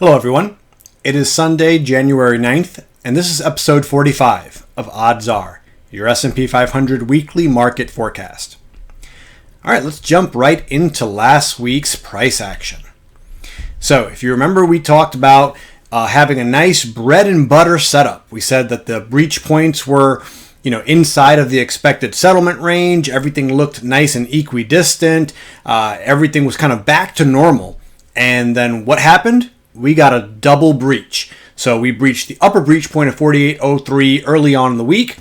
Hello everyone, it is Sunday, January 9th, and this is episode 45 of Odds Are, your S&P 500 weekly market forecast. Alright, let's jump right into last week's price action. So, if you remember, we talked about having a nice bread and butter setup. We said that the breach points were inside of the expected settlement range. Everything looked nice and equidistant. Everything was kind of back to normal. And then what happened? We got a double breach. So we breached the upper breach point of 48.03 early on in the week,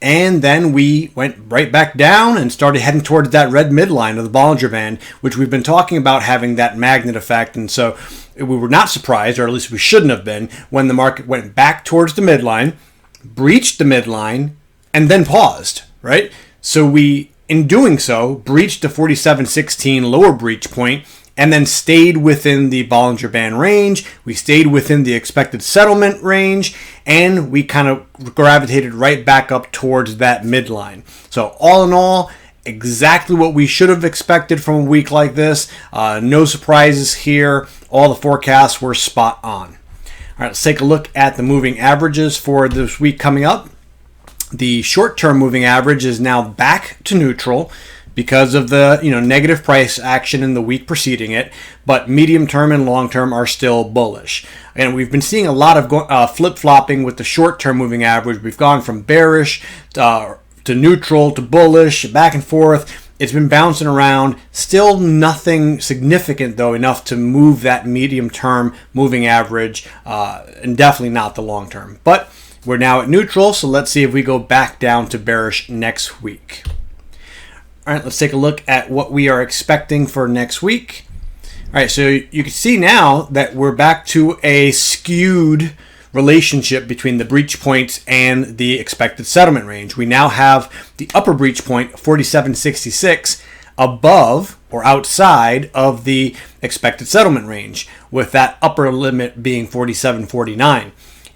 and then we went right back down and started heading towards that red midline of the Bollinger Band, which we've been talking about having that magnet effect. And so we were not surprised, or at least we shouldn't have been, when the market went back towards the midline, breached the midline, and then paused, right? So we, in doing so, breached the 47.16 lower breach point, and then stayed within the Bollinger Band range. We stayed within the expected settlement range, and we kind of gravitated right back up towards that midline. So all in all, exactly what we should have expected from a week like this. No surprises here. All the forecasts were spot on. All right, let's take a look at the moving averages for this week coming up. The short-term moving average is now back to neutral because of the negative price action in the week preceding it, but medium term and long term are still bullish. And we've been seeing a lot of flip-flopping with the short-term moving average. We've gone from bearish to neutral to bullish, back and forth. It's been bouncing around. Still nothing significant, though, enough to move that medium-term moving average, and definitely not the long term. But we're now at neutral, so let's see if we go back down to bearish next week. All right, let's take a look at what we are expecting for next week. All right, so you can see now that we're back to a skewed relationship between the breach points and the expected settlement range. We now have the upper breach point, 47.66, above or outside of the expected settlement range, with that upper limit being 47.49.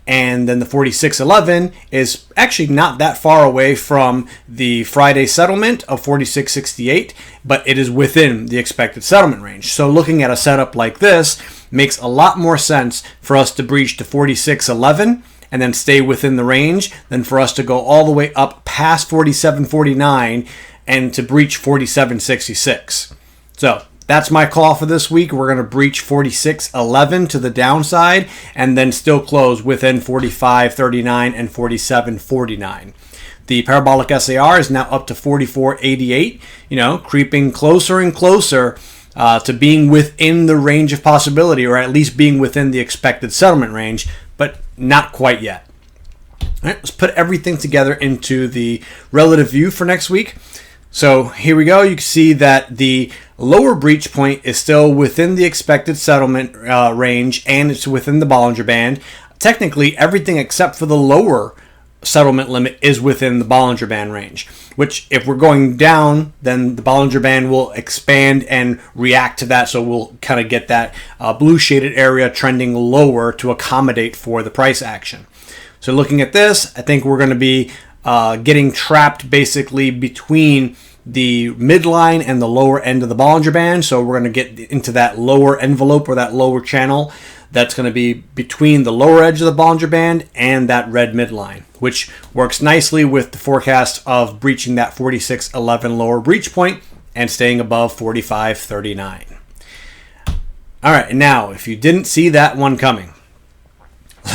And then the 46.11 is actually not that far away from the Friday settlement of 46.68, but it is within the expected settlement range. So looking at a setup like this makes a lot more sense for us to breach to 46.11 and then stay within the range than for us to go all the way up past 47.49 and to breach 47.66. So that's my call for this week. We're going to breach 46.11 to the downside and then still close within 45.39 and 47.49. The parabolic SAR is now up to 44.88, creeping closer and closer to being within the range of possibility, or at least being within the expected settlement range, but not quite yet. All right, let's put everything together into the relative view for next week. So here we go. You can see that the lower breach point is still within the expected settlement range, and it's within the Bollinger Band. Technically, everything except for the lower settlement limit is within the Bollinger Band range, which if we're going down, then the Bollinger Band will expand and react to that. So we'll kind of get that blue shaded area trending lower to accommodate for the price action. So looking at this, I think we're going to be getting trapped basically between the midline and the lower end of the Bollinger Band. So we're going to get into that lower envelope or that lower channel that's going to be between the lower edge of the Bollinger Band and that red midline, which works nicely with the forecast of breaching that 46.11 lower breach point and staying above 45.39. All right, now if you didn't see that one coming,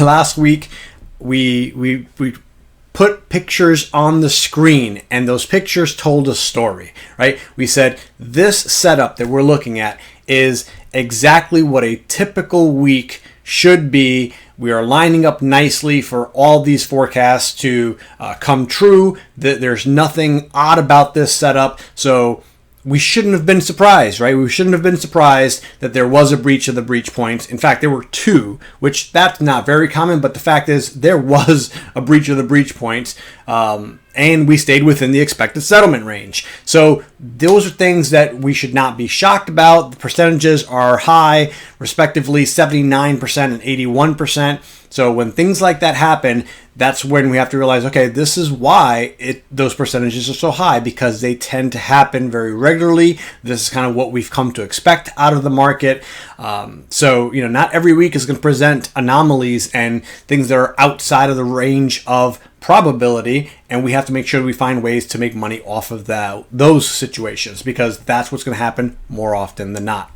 last week we put pictures on the screen, and those pictures told a story, right? We said this setup that we're looking at is exactly what a typical week should be. We are lining up nicely for all these forecasts to come true. There's nothing odd about this setup, so we shouldn't have been surprised, right? We shouldn't have been surprised that there was a breach of the breach points. In fact, there were two, which that's not very common, but the fact is there was a breach of the breach points. And and we stayed within the expected settlement range. So those are things that we should not be shocked about. The percentages are high, respectively 79% and 81%. So when things like that happen, that's when we have to realize, okay, this is why those percentages are so high, because they tend to happen very regularly. This is kind of what we've come to expect out of the market. So, not every week is going to present anomalies and things that are outside of the range of probability, and we have to make sure we find ways to make money off of those situations, because that's what's going to happen more often than not.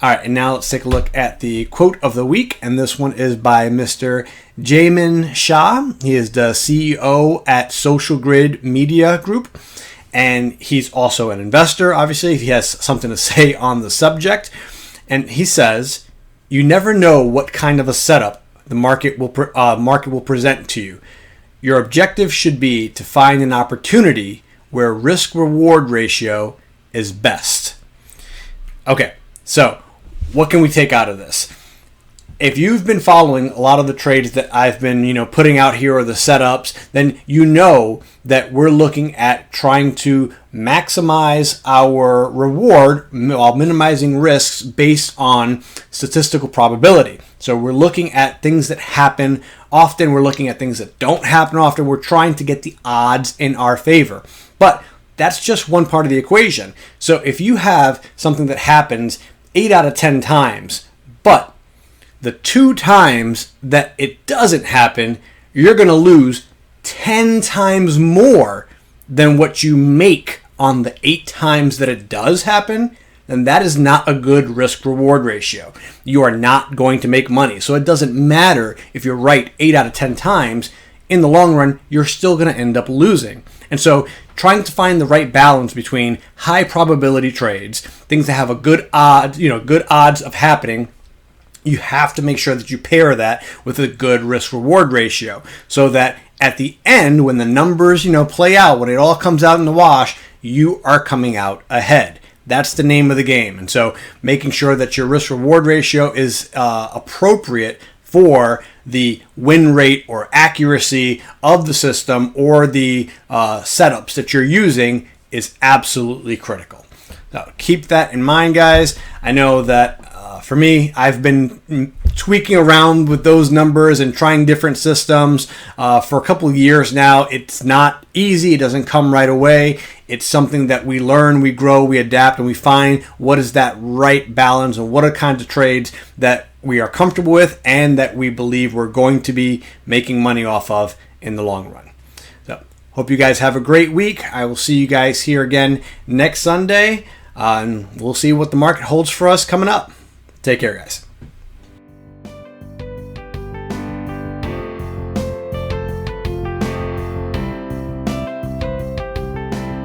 All right, and now let's take a look at the quote of the week, and this one is by Mr. Jamin Shah. He is the CEO at Social Grid Media Group, and he's also an investor. Obviously, he has something to say on the subject, and he says, "You never know what kind of a setup the market will present to you. Your objective should be to find an opportunity where risk-reward ratio is best." Okay, so what can we take out of this? If you've been following a lot of the trades that I've been, putting out here, or the setups, then you know that we're looking at trying to maximize our reward while minimizing risks based on statistical probability. So we're looking at things that happen often. We're looking at things that don't happen often. We're trying to get the odds in our favor. But that's just one part of the equation. So if you have something that happens 8 out of 10 times, but the 2 times that it doesn't happen, you're going to lose 10 times more than what you make on the 8 times that it does happen, then that is not a good risk-reward ratio. You are not going to make money. So it doesn't matter if you're right 8 out of 10 times. In the long run, you're still going to end up losing. And so trying to find the right balance between high probability trades, things that have a good odds of happening, you have to make sure that you pair that with a good risk-reward ratio, so that at the end, when the numbers, play out, when it all comes out in the wash, you are coming out ahead. That's the name of the game. And so making sure that your risk-reward ratio is appropriate for the win rate or accuracy of the system or the setups that you're using is absolutely critical. So keep that in mind, guys. I know that for me, I've been tweaking around with those numbers and trying different systems for a couple of years now. It's not easy. It doesn't come right away. It's something that we learn, we grow, we adapt, and we find what is that right balance and what are kinds of trades that we are comfortable with and that we believe we're going to be making money off of in the long run. So hope you guys have a great week. I will see you guys here again next Sunday, and we'll see what the market holds for us coming up. Take care, guys.